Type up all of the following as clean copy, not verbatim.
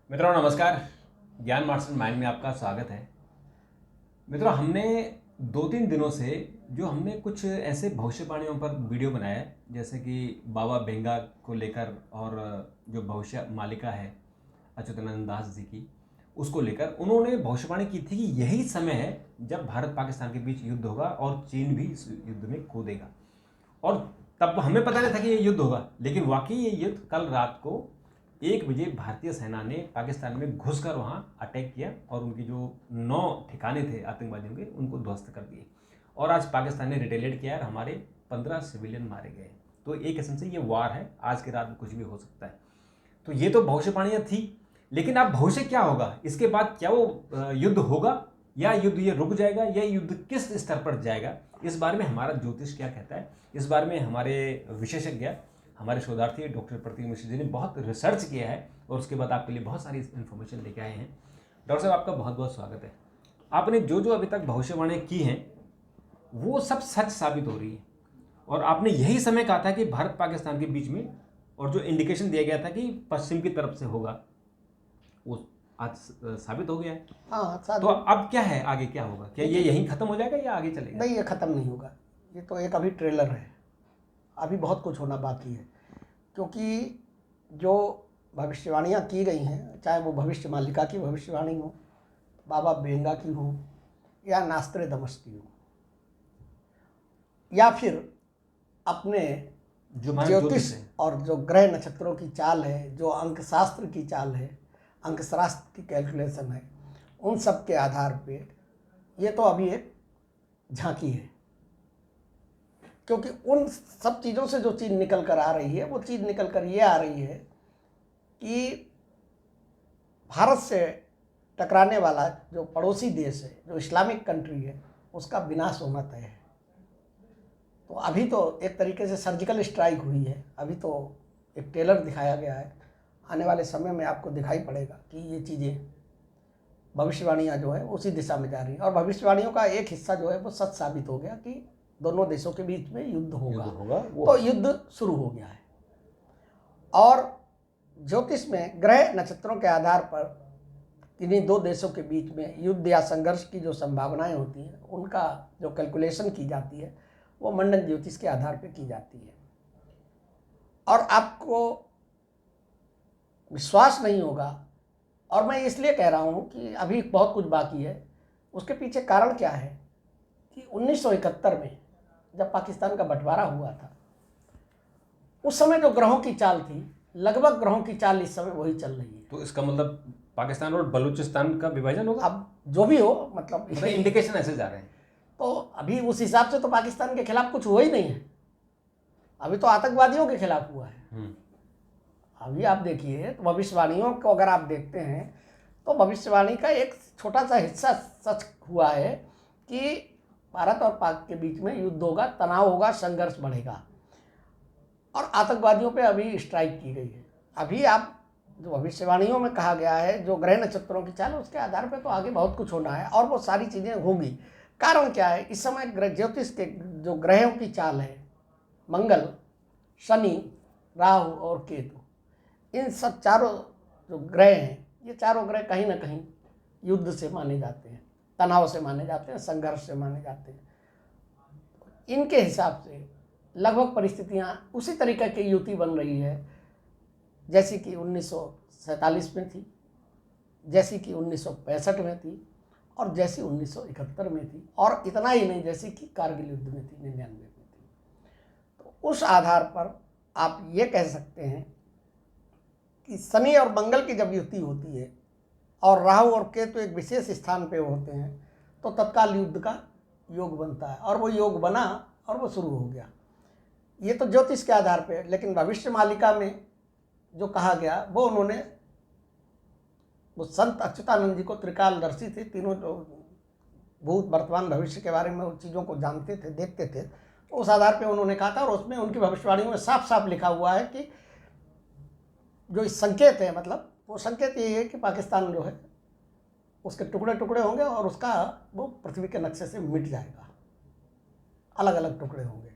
मित्रों नमस्कार। ज्ञान मार्शल माइंड में आपका स्वागत है। मित्रों हमने 2-3 दिनों से जो हमने कुछ ऐसे भविष्यवाणियों पर वीडियो बनाया है, जैसे कि बाबा बेंगा को लेकर और जो भविष्य मालिका है अच्युतानंद दास जी की, उसको लेकर उन्होंने भविष्यवाणी की थी कि यही समय है जब भारत पाकिस्तान के बीच युद्ध होगा और चीन भी इस युद्ध में कूदेगा। और तब हमें पता नहीं था कि ये युद्ध होगा, लेकिन वाकई ये युद्ध कल रात को 1 बजे भारतीय सेना ने पाकिस्तान में घुसकर वहाँ अटैक किया और उनकी जो 9 ठिकाने थे आतंकवादियों के उनको ध्वस्त कर दिए। और आज पाकिस्तान ने रिटेलिएट किया और हमारे 15 सिविलियन मारे गए। तो एक किस्म से ये वार है, आज की रात में कुछ भी हो सकता है। तो ये तो भविष्यवाणियाँ थी, लेकिन अब भविष्य क्या होगा, इसके बाद क्या वो युद्ध होगा या युद्ध ये रुक जाएगा या युद्ध किस स्तर पर जाएगा, इस बारे में हमारा ज्योतिष क्या कहता है, इस बारे में हमारे विशेषज्ञ हमारे शोधार्थी डॉक्टर प्रतीक मिश्र जी ने बहुत रिसर्च किया है और उसके बाद आपके लिए बहुत सारी इन्फॉर्मेशन लेके आए हैं। डॉक्टर साहब आपका बहुत बहुत स्वागत है। आपने जो जो अभी तक भविष्यवाणियाँ की हैं वो सब सच साबित हो रही है और आपने यही समय कहा था कि भारत पाकिस्तान के बीच में, और जो इंडिकेशन दिया गया था कि पश्चिम की तरफ से होगा, वो आज साबित हो गया है। हाँ तो अब क्या है, आगे क्या होगा? क्या ये यहीं खत्म हो जाएगा या आगे चलेगा? नहीं, ये ख़त्म नहीं होगा। ये तो एक अभी ट्रेलर है, अभी बहुत कुछ होना बाकी है। क्योंकि जो भविष्यवाणियाँ की गई हैं, चाहे वो भविष्य मालिका की भविष्यवाणी हो, बाबा बेंगा की हो, या नास्त्रेदमस की हो, या फिर अपने जो हमारे ज्योतिष है, और जो ग्रह नक्षत्रों की चाल है, जो अंक शास्त्र की चाल है, अंक शास्त्र की कैलकुलेशन है, उन सब के आधार पे ये तो अभी एक झांकी है। क्योंकि उन सब चीज़ों से जो चीज़ निकल कर आ रही है, वो चीज़ निकल कर ये आ रही है कि भारत से टकराने वाला जो पड़ोसी देश है, जो इस्लामिक कंट्री है, उसका विनाश होना तय है। तो अभी तो एक तरीके से सर्जिकल स्ट्राइक हुई है, अभी तो एक ट्रेलर दिखाया गया है। आने वाले समय में आपको दिखाई पड़ेगा कि ये चीज़ें, भविष्यवाणियाँ जो है उसी दिशा में जा रही हैं। और भविष्यवाणियों का एक हिस्सा जो है वो सच साबित हो गया कि दोनों देशों के बीच में युद्ध होगा। तो युद्ध शुरू हो गया है। और ज्योतिष में ग्रह नक्षत्रों के आधार पर इन्हीं दो देशों के बीच में युद्ध या संघर्ष की जो संभावनाएं होती हैं, उनका जो कैलकुलेशन की जाती है वो मंडल ज्योतिष के आधार पर की जाती है। और आपको विश्वास नहीं होगा, और मैं इसलिए कह रहा हूँ कि अभी बहुत कुछ बाकी है। उसके पीछे कारण क्या है कि 1971 में जब पाकिस्तान का बंटवारा हुआ था, उस समय जो ग्रहों की चाल थी, लगभग ग्रहों की चाल इस समय वही चल रही है। तो इसका मतलब पाकिस्तान और बलूचिस्तान का विभाजन होगा? अब जो भी हो, मतलब इंडिकेशन ऐसे जा रहे हैं। तो अभी उस हिसाब से तो पाकिस्तान के खिलाफ कुछ हुआ ही नहीं है, अभी तो आतंकवादियों के खिलाफ हुआ है। अभी आप देखिए, तो भविष्यवाणियों को अगर आप देखते हैं तो भविष्यवाणी का एक छोटा सा हिस्सा सच हुआ है कि भारत और पाक के बीच में युद्ध होगा, तनाव होगा, संघर्ष बढ़ेगा और आतंकवादियों पे अभी स्ट्राइक की गई है। अभी आप जो भविष्यवाणियों में कहा गया है, जो ग्रह नक्षत्रों की चाल, उसके आधार पे तो आगे बहुत कुछ होना है और वो सारी चीज़ें होंगी। कारण क्या है, इस समय ज्योतिष के जो ग्रहों की चाल है, मंगल, शनि, राहु और केतु, इन सब चारों जो ग्रह हैं, ये चारों ग्रह कहीं ना कहीं युद्ध से माने जाते हैं, तनाव से माने जाते हैं, संघर्ष से माने जाते हैं। इनके हिसाब से लगभग परिस्थितियां उसी तरीके की युति बन रही है जैसी कि 1947 में थी, जैसी कि 1965 में थी और जैसी 1971 में थी, और इतना ही नहीं, जैसी कि कारगिल युद्ध में थी, 99 में थी। तो उस आधार पर आप ये कह सकते हैं कि शनि और मंगल की जब युति होती है और राहु और केतु एक विशेष स्थान पे होते हैं, तो तत्काल युद्ध का योग बनता है, और वो योग बना और वो शुरू हो गया। ये तो ज्योतिष के आधार पे, लेकिन भविष्य मालिका में जो कहा गया, वो उन्होंने, वो संत अच्युतानंद जी को त्रिकालदर्शी थे, तीनों जो भूत वर्तमान भविष्य के बारे में उन चीज़ों को जानते थे, देखते थे, तो उस आधार पे उन्होंने कहा था। और उसमें उनकी भविष्यवाणियों में साफ साफ लिखा हुआ है कि जो इस संकेत है, मतलब वो संकेत ये है कि पाकिस्तान जो है उसके टुकड़े टुकड़े होंगे और उसका वो पृथ्वी के नक्शे से मिट जाएगा, अलग अलग टुकड़े होंगे।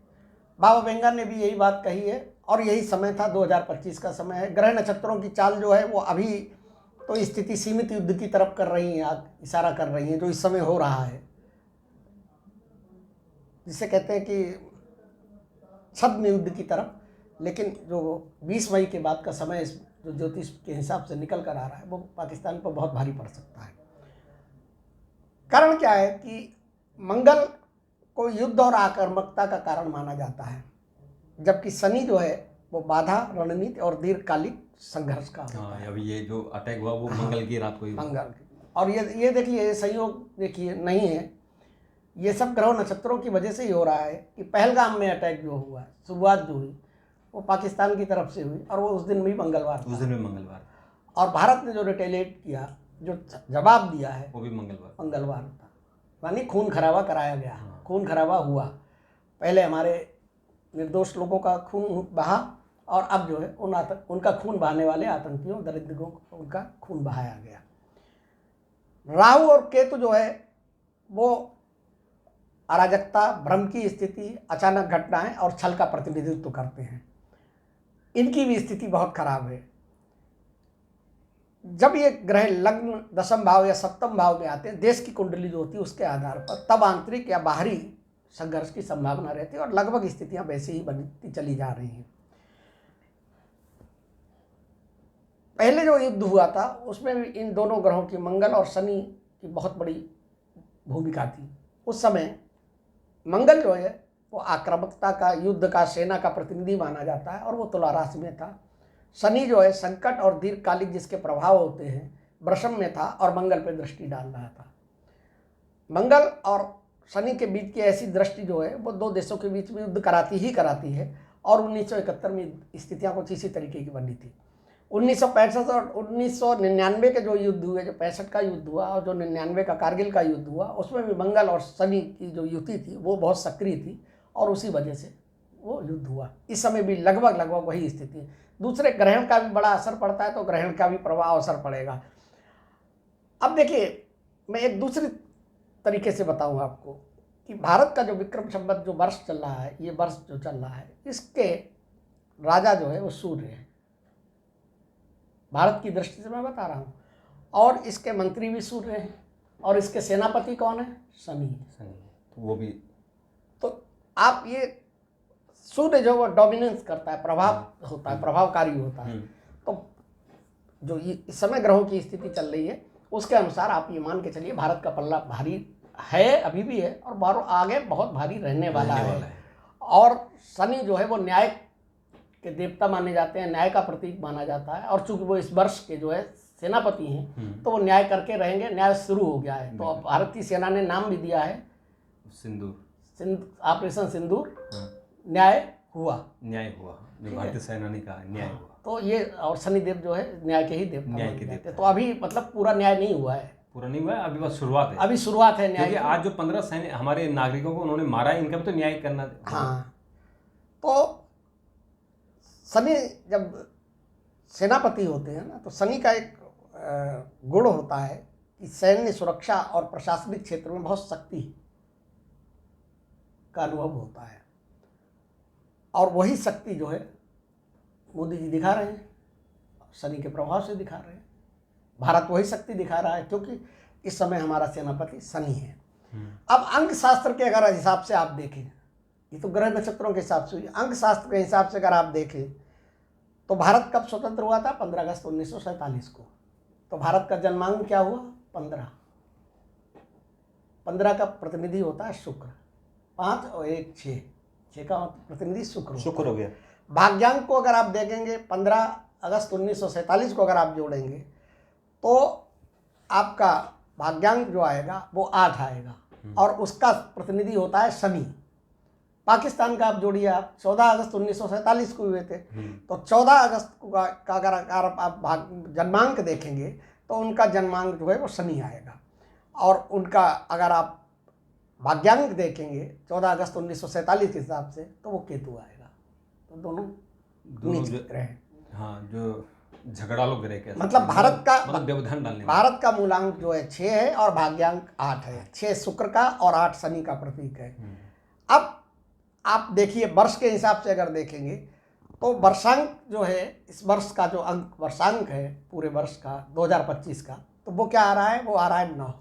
बाबा बेंगा ने भी यही बात कही है और यही समय था, 2025 का समय है। ग्रह नक्षत्रों की चाल जो है वो अभी तो स्थिति सीमित युद्ध की तरफ कर रही है, इशारा कर रही है, जो इस समय हो रहा है, जिसे कहते हैं कि छद्म युद्ध की तरफ। लेकिन जो 20 मई के बाद का समय जो ज्योतिष के हिसाब से निकल कर आ रहा है, वो पाकिस्तान पर बहुत भारी पड़ सकता है। कारण क्या है कि मंगल को युद्ध और आक्रामकता का कारण माना जाता है, जबकि शनि जो है वो बाधा, रणनीति और दीर्घकालिक संघर्ष का होता है। अभी ये जो अटैक हुआ वो मंगल की रात को ही हुआ। मंगल की, और ये देखिए, ये संयोग देखिए नहीं है, ये सब ग्रह नक्षत्रों की वजह से ही हो रहा है कि पहलगाम में अटैक जो हुआ, शुरुआत जो हुई वो पाकिस्तान की तरफ से हुई, और वो उस दिन भी मंगलवार था। उस दिन भी मंगलवार, और भारत ने जो रिटेलिएट किया, जो जवाब दिया है, वो भी मंगलवार था। यानी खून खराबा कराया गया, खून खराबा हुआ। पहले हमारे निर्दोष लोगों का खून बहा, और अब जो है उनका खून बहाने वाले आतंकियों, दरिद्रों को उनका खून बहाया गया। राहु और केतु जो है वो अराजकता, भ्रम की स्थिति, अचानक घटनाएं और छल का प्रतिनिधित्व करते हैं। इनकी भी स्थिति बहुत खराब है। जब ये ग्रह लग्न, दशम भाव या सप्तम भाव में आते हैं, देश की कुंडली जो होती है उसके आधार पर, तब आंतरिक या बाहरी संघर्ष की संभावना रहती है, और लगभग स्थितियां वैसे ही बनती चली जा रही हैं। पहले जो युद्ध हुआ था उसमें भी इन दोनों ग्रहों की, मंगल और शनि की, बहुत बड़ी भूमिका थी। उस समय मंगल जो है वो आक्रामकता का, युद्ध का, सेना का प्रतिनिधि माना जाता है, और वो तुला राशि में था। शनि जो है संकट और दीर्घकालिक जिसके प्रभाव होते हैं, वृषभ में था और मंगल पर दृष्टि डाल रहा था। मंगल और शनि के बीच की ऐसी दृष्टि जो है वो दो देशों के बीच में युद्ध कराती ही कराती है, और 1971 में स्थितियां कुछ इसी तरीके की बनी थी। 1965 और 1999 के जो युद्ध हुए, जो 65 का युद्ध हुआ और जो 99 का कारगिल का युद्ध हुआ, उसमें भी मंगल और शनि की जो युति थी वो बहुत सक्रिय थी, और उसी वजह से वो युद्ध हुआ। इस समय भी लगभग वही स्थिति है। दूसरे ग्रहण का भी बड़ा असर पड़ता है, तो ग्रहण का भी प्रभाव असर पड़ेगा। अब देखिए, मैं एक दूसरी तरीके से बताऊँ आपको कि भारत का जो विक्रम संवत जो वर्ष चल रहा है, ये वर्ष जो चल रहा है, इसके राजा जो है वो सूर्य है, भारत की दृष्टि से मैं बता रहा हूँ, और इसके मंत्री भी सूर्य हैं, और इसके सेनापति कौन है? शनि। तो वो भी, तो आप ये सूर्य जो वो डोमिनेंस करता है, प्रभाव होता है, प्रभावकारी होता है। तो जो इस समय ग्रहों की स्थिति चल रही है उसके अनुसार आप ये मान के चलिए, भारत का पल्ला भारी है, अभी भी है, और आगे बहुत भारी रहने वाला है। और शनि जो है वो न्याय के देवता माने जाते हैं, न्याय का प्रतीक माना जाता है, और चूंकि वो इस वर्ष के जो है सेनापति हैं, तो वो न्याय करके रहेंगे। न्याय शुरू हो गया है, तो अब भारत की सेना ने नाम भी दिया है ऑपरेशन सिंदूर। न्याय हुआ, जो भारतीय सेना ने कहा न्याय हुआ। तो ये, और शनिदेव जो है न्याय के ही देवता माने जाते हैं। तो अभी मतलब पूरा न्याय नहीं हुआ है, अभी बस शुरुआत है, अभी शुरुआत है न्याय की। आज जो 15 सैन्य हमारे नागरिकों को उन्होंने मारा है, इनका भी तो न्याय करना। हाँ, तो शनि जब सेनापति होते हैं ना, तो शनि का एक गुण होता है कि सैन्य, सुरक्षा और प्रशासनिक क्षेत्र में बहुत शक्ति का अनुभव होता है, और वही शक्ति जो है मोदी जी दिखा रहे हैं, शनि के प्रभाव से दिखा रहे हैं। भारत वही शक्ति दिखा रहा है, क्योंकि इस समय हमारा सेनापति शनि है। अब अंक शास्त्र के अगर हिसाब से आप देखें, ये तो ग्रह नक्षत्रों के हिसाब से हुई, अंक शास्त्र के हिसाब से अगर आप देखें तो भारत कब स्वतंत्र हुआ था? 15 अगस्त 1947 को। तो भारत का जन्मांक क्या हुआ? 15 का प्रतिनिधि होता है शुक्र, 5 और 1 6 का प्रतिनिधि शुक्र हो गया। भाग्यांक को अगर आप देखेंगे, 15 अगस्त 1947 को अगर आप जोड़ेंगे तो आपका भाग्यांक जो आएगा वो 8 आएगा, और उसका प्रतिनिधि होता है शनि। पाकिस्तान का आप जोड़िए, आप 14 अगस्त 1947 को हुए थे, तो 14 अगस्त का अगर आप जन्मांक देखेंगे तो उनका जन्मांक जो है वो शनि आएगा, और उनका अगर आप भाग्यांक देखेंगे 14 अगस्त 1947 के हिसाब से तो वो केतु आएगा। तो दोनों नीच ग्रह, हाँ, जो झगड़ालू ग्रह के, मतलब भारत का, मतलब व्यवधान डालने, भारत का मूलांक जो है 6 है और भाग्यांक 8 है। 6 शुक्र का और 8 शनि का प्रतीक है। अब आप देखिए, वर्ष के हिसाब से अगर देखेंगे तो वर्षांक जो है, इस वर्ष का जो अंक वर्षांक है पूरे वर्ष का 2025 का, तो वो क्या आ रहा है? वो आ रहा है 9।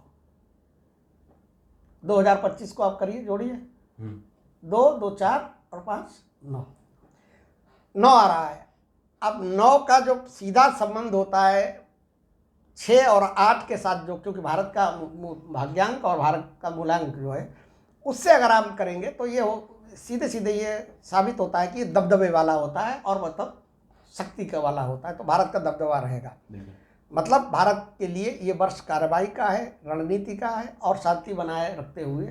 2025 को आप करिए, जोड़िए, 2 2 4 और 5 9 9 आ रहा है। अब 9 का जो सीधा संबंध होता है 6 और 8 के साथ, जो क्योंकि भारत का भाग्यांक और भारत का मूलांक जो है उससे अगर आप करेंगे तो ये सीधे सीधे ये साबित होता है कि दबदबे वाला होता है और मतलब शक्ति का वाला होता है। तो भारत का दबदबा रहेगा। मतलब भारत के लिए ये वर्ष कार्रवाई का है, रणनीति का है और शांति बनाए रखते हुए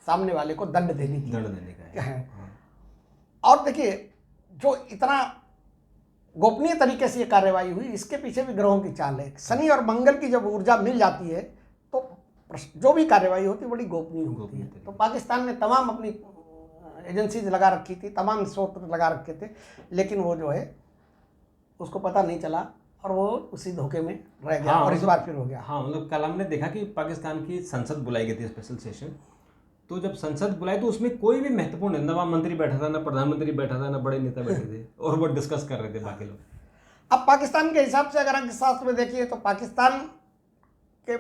सामने वाले को दंड देने का है। और देखिए, जो इतना गोपनीय तरीके से ये कार्रवाई हुई, इसके पीछे भी ग्रहों की चाल है। शनि और मंगल की जब ऊर्जा मिल जाती है तो जो भी कार्रवाई होती है बड़ी गोपनीय होती है। तो पाकिस्तान ने तमाम अपनी एजेंसीज लगा रखी थी, तमाम स्रोत लगा रखे थे, लेकिन वो जो है उसको पता नहीं चला और वो उसी धोखे में रह गया। और इस बार फिर हो गया। हाँ, मतलब कल हमने देखा कि पाकिस्तान की संसद बुलाई गई थी, स्पेशल सेशन। तो जब संसद बुलाई तो उसमें कोई भी महत्वपूर्ण, न मंत्री बैठा था, न प्रधानमंत्री बैठा था, न बड़े नेता बैठे थे, और वो डिस्कस कर रहे थे बाकी लोग। अब पाकिस्तान के हिसाब से अगर अंकशास्त्र में देखिए तो पाकिस्तान के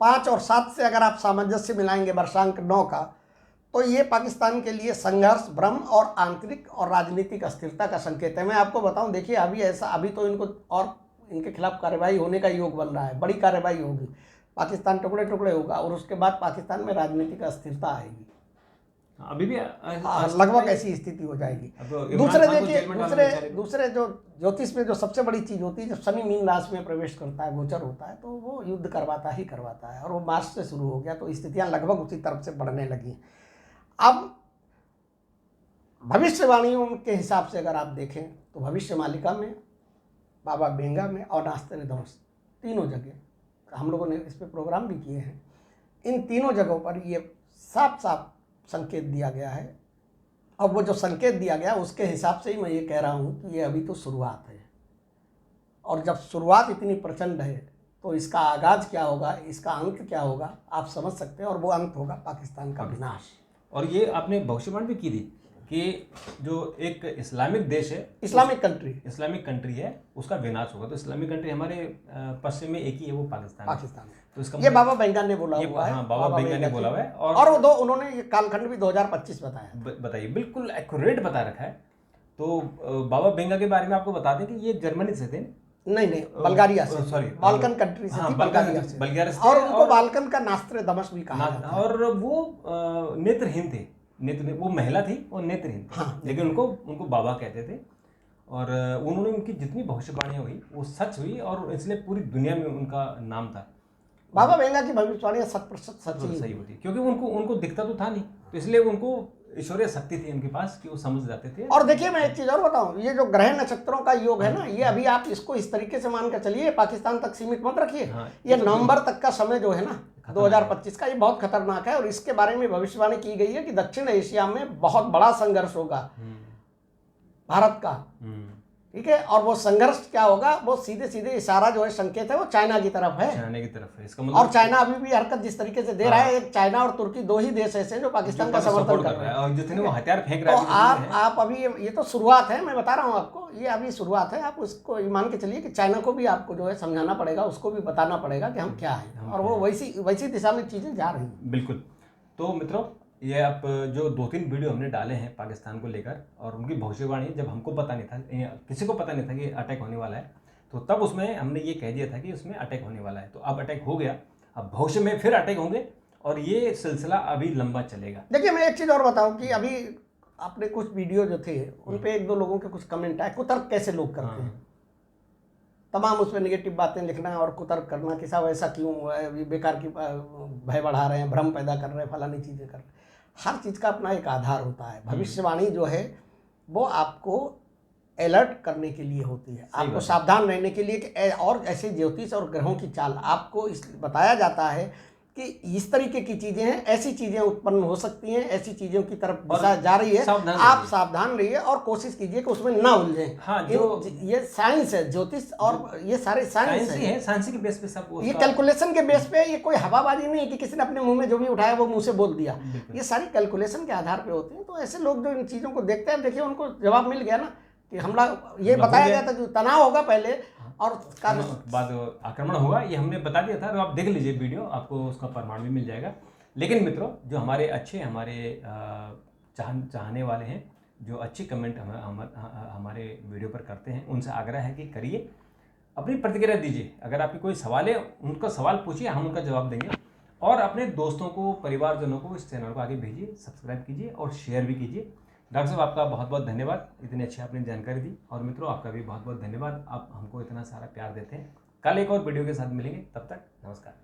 5 और 7 से अगर आप सामंजस्य मिलाएंगे वर्षांक 9 का, तो ये पाकिस्तान के लिए संघर्ष, भ्रम और आंतरिक और राजनीतिक अस्थिरता का संकेत है। मैं आपको बताऊं, देखिए अभी तो इनको और इनके खिलाफ कार्रवाई होने का योग बन रहा है, बड़ी कार्रवाई होगी, पाकिस्तान टुकड़े टुकड़े होगा और उसके बाद पाकिस्तान में राजनीतिक अस्थिरता आएगी। अभी भी लगभग ऐसी स्थिति हो जाएगी। दूसरे देखिए, दूसरे जो ज्योतिष में जो सबसे बड़ी चीज होती है, जब शनि मीन राशि में प्रवेश करता है, गोचर होता है, तो वो युद्ध करवाता है और वो मार्च से शुरू हो गया। तो स्थितियां लगभग उसी तरफ से बढ़ने लगी। अब भविष्यवाणियों के हिसाब से अगर आप देखें तो भविष्य मालिका में, बाबा बेंगा में और नास्त्रोदामस, तीनों जगह हम लोगों ने इस पर प्रोग्राम भी किए हैं। इन तीनों जगहों पर ये साफ साफ संकेत दिया गया है। अब वो जो संकेत दिया गया उसके हिसाब से ही मैं ये कह रहा हूँ कि ये अभी तो शुरुआत है, और जब शुरुआत इतनी प्रचंड है तो इसका आगाज क्या होगा, इसका अंत क्या होगा, आप समझ सकते हैं। और वो अंत होगा पाकिस्तान का विनाश। और ये आपने भविष्यवाणी भी की थी कि जो एक इस्लामिक देश है, इस्लामिक कंट्री है, उसका विनाश होगा। तो इस्लामिक कंट्री हमारे पश्चिम में एक ही है, वो पाकिस्तान। तो इसका ये बाबा बेंगा ने बोला हुआ है। हाँ, बाबा बेंगा ने बोला हुआ है। और वो उन्होंने ये कालखंड भी 2025 बताइए, बिल्कुल एक्यूरेट बता रखा है। तो बाबा बेंगा के बारे में आपको बता दें कि ये जर्मनी से थे, नहीं बल्गारिया से, सॉरी बाल्कन कंट्री से थी, बल्गारिया से। और उनको बाल्कन का नास्त्रोदामस भी कहा जाता है। और वो नेत्रहीन थे, वो महिला थी, वो नेत्रहीन थी। हाँ, लेकिन उनको बाबा कहते थे। और उन्होंने, उनकी जितनी भविष्यवाणियां हुई वो सच हुई, और इसलिए पूरी दुनिया में उनका नाम था। बाबा बेंगा की भविष्यवाणियां 100% सही होती, क्योंकि उनको दिखता तो था नहीं, तो इसलिए उनको ईश्वरीय शक्ति थी उनके पास कि वो समझ जाते थे। और देखिए, मैं एक चीज और बताऊं, ये जो ग्रह नक्षत्रों का योग है ना, ये अभी आप इसको इस तरीके से मान कर चलिए, पाकिस्तान तक सीमित मत रखिए। ये नवंबर तक का समय जो है ना 2025 का, ये बहुत खतरनाक है। और इसके बारे में भविष्यवाणी की गई है कि दक्षिण एशिया में बहुत बड़ा संघर्ष होगा भारत का, ठीक है। और वो संघर्ष क्या होगा, वो सीधे सीधे इशारा जो है, संकेत है, वो चाइना की तरफ है। इसका मतलब, और चाइना अभी भी हरकत जिस तरीके से दे रहा है, एक चाइना और तुर्की, दो ही देश ऐसे जो पाकिस्तान का समर्थन कर रहे हैं, और जितने वो हथियार फेंक रहे हैं। तो आप अभी ये तो शुरुआत है, मैं बता रहा हूँ आपको, ये अभी शुरुआत है। आप उसको मान के चलिए कि चाइना को भी आपको जो है समझाना पड़ेगा, उसको भी बताना पड़ेगा कि हम क्या है, और वो वैसी दिशा में चीजें जा रही हैं। बिल्कुल। तो मित्रों, ये आप जो 2-3 वीडियो हमने डाले हैं पाकिस्तान को लेकर, और उनकी भविष्यवाणी, जब हमको पता नहीं था, किसी को पता नहीं था कि अटैक होने वाला है, तो तब उसमें हमने ये कह दिया था कि उसमें अटैक होने वाला है। तो अब अटैक हो गया, अब भविष्य में फिर अटैक होंगे, और ये सिलसिला अभी लंबा चलेगा। देखिए, मैं एक चीज़ और बताऊं कि अभी आपने कुछ वीडियो जो थे उन पे 1-2 लोगों के कुछ कमेंट आए, कुतर्क कैसे लोग करते हैं, तमाम उसमें नेगेटिव बातें लिखना और कुतर्क करना कि साहब ऐसा क्यों हुआ है, बेकार की भय बढ़ा रहे हैं, भ्रम पैदा कर रहे हैं, फलानी चीज़ें कर रहे हैं। हर चीज़ का अपना एक आधार होता है। भविष्यवाणी जो है वो आपको अलर्ट करने के लिए होती है, आपको सावधान रहने के लिए। और ऐसे ज्योतिष और ग्रहों की चाल आपको बताया जाता है कि इस तरीके की चीजें हैं, ऐसी चीजें उत्पन्न हो सकती हैं, ऐसी चीजों की तरफ दिशा जा रही है, आप सावधान रहिए और कोशिश कीजिए कि उसमें ना उलझें। हाँ, ये साइंस है, ज्योतिष और ये सारे साइंस है, साइंस के बेस पे सब, ये कैलकुलेशन के बेस पे, ये कोई हवाबाजी नहीं है कि किसी ने अपने मुंह में जो भी उठाया वो मुंह से बोल दिया। ये सारी कैलकुलेशन के आधार पे होती है। तो ऐसे लोग जो इन चीजों को देखते हैं, देखिए उनको जवाब मिल गया ना, कि हमला ये हमला हो बताया गया। गया था कि तनाव होगा पहले और बाद आक्रमण होगा, ये हमने बता दिया था। तो आप देख लीजिए वीडियो, आपको उसका प्रमाण भी मिल जाएगा। लेकिन मित्रों, जो हमारे अच्छे हमारे चाहने वाले हैं, जो अच्छी कमेंट हमारे वीडियो पर करते हैं, उनसे आग्रह है कि करिए, अपनी प्रतिक्रिया दीजिए। अगर आपकी कोई सवाल है, उनका सवाल पूछिए, हम उनका जवाब देंगे। और अपने दोस्तों को, परिवारजनों को इस चैनल को आगे भेजिए, सब्सक्राइब कीजिए और शेयर भी कीजिए। डॉक्टर साहब, आपका बहुत बहुत धन्यवाद, इतनी अच्छी आपने जानकारी दी। और मित्रों, आपका भी बहुत बहुत धन्यवाद, आप हमको इतना सारा प्यार देते हैं। कल एक और वीडियो के साथ मिलेंगे, तब तक नमस्कार।